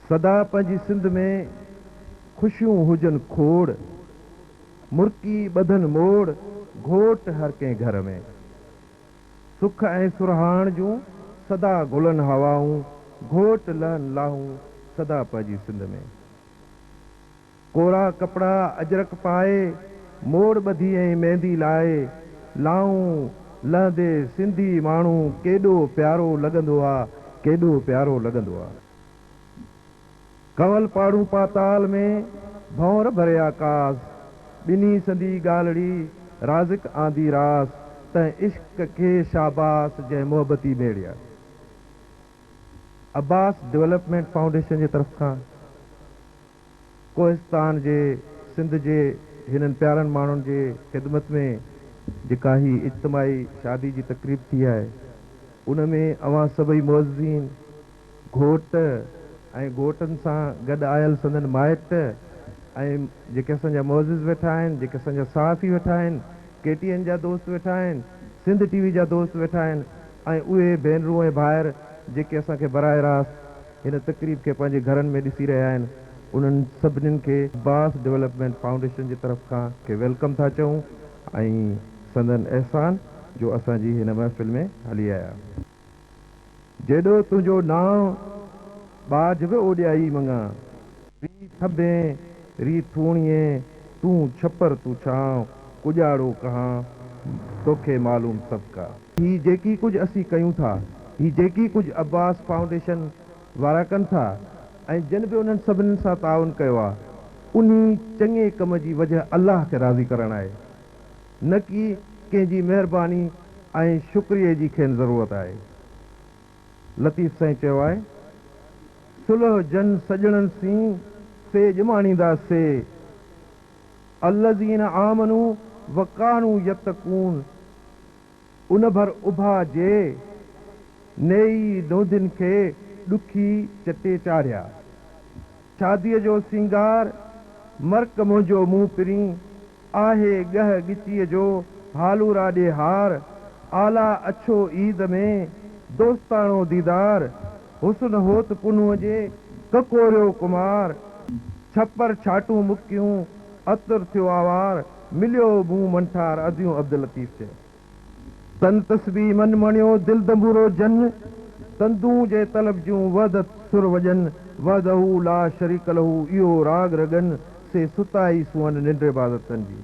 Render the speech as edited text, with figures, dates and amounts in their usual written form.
सदा पंहिंजी सिंध में ख़ुशियूं हुजनि खोड़, मुर्की ॿधन मोड़, घोट हर कंहिं घर में। सुख ऐं सुरहाण जूं सदा गुलनि हवाऊं, घोट लहनि लाहूं सदा पंहिंजी सिंध में। कोरा कपड़ा अजरक पाए, मोड़ ॿधी ऐं मेहंदी लाए, लाऊं लहंदे सिंधी माण्हू केॾो प्यारो लॻंदो आहे, केॾो प्यारो लॻंदो आहे। कंवल पाड़ू पाताल में भंवर भरे आकाश, ॿिन्ही संदी ॻाल्हिड़ी राज़िक आंदी रास, तंहिं इश्क खे शाबास जंहिं मोहबती मेड़िया। अब्बास डेवलपमेंट फाउंडेशन जे तरफ़ खां कोहिस्तान जे सिंध जे हिननि प्यारनि माण्हुनि जे ख़िदमत में जेका ही इज्तिमाही शादी जी तक़रीब थी आहे, उन में अवां सभई मुअज़्ज़िन, घोट ऐं घोटनि सां गॾु आयल संदन माइट ऐं जेके असांजा मुअज़्ज़िज़ वेठा आहिनि, जेके असांजा सहाफ़ी वेठा आहिनि, KTN जा दोस्त वेठा आहिनि, सिंध TV जा दोस्त वेठा आहिनि, ऐं उहे भेनरूं ऐं भाइर जेके असांखे बराए रास्त हिन तक़रीब खे पंहिंजे घरनि में ॾिसी रहिया आहिनि, उन्हनि सभिनीनि खे अब्बास डेवलपमेंट फाउंडेशन जी तरफ़ खां वेलकम था चऊं ऐं संदन एहसान जो असांजी हिन महफ़िल में हली आया। जेॾो तुंहिंजो नाव बाज बि ओॾियाई मङा, री थबे री थूणिए, तूं छपर तूं छांव, कुॼाड़ो कहां तोखे मालूम सबका। ही जेकी कुझु असीं कयूं था, ही जेकी कुझु अब्बास फाउंडेशन वारा कनि था, ऐं जिन बि उन्हनि सभिनीनि सां ताउन कयो आहे, उन चङे कम जी वजह अल्लाह खे राज़ी करणु आहे, न कि कंहिंजी महिरबानी ऐं शुक्रिया जी खेनि ज़रूरत आहे। लतीफ़ साईं चयो आहे, सुलह जन सजणनि सी से ॼमाणींदासे, अल्लज़ीन आमनू वकानू यत्तकून, उन भर उभा जे नेई नोदिन खे ॾुखी चटे चाढ़िया। शादीअ जो सिंगार मर्क मुंहिंजो मुंहुं पिरी, आहे ॻह ॻिचीअ जो हालूरा ॾे हार, आला अछो ईद में दोस्ताणो दीदार, हुस्न होत पुनूअ जे ककोरियो कुमार, छपर छाटूं मुकियूं अतर थियो आवार, मिलियो मुंहुं मंठार अदियूं अब्दुल लतीफ़ चयो। तन तस्बी मन मणियो दिल दंबूरो जन, तंदूं जे तलब जूं वदत सुर वजन, वदहू ला शरीक लहू इहो राग रगन से सुताई सुअन निंड इबादतन जी।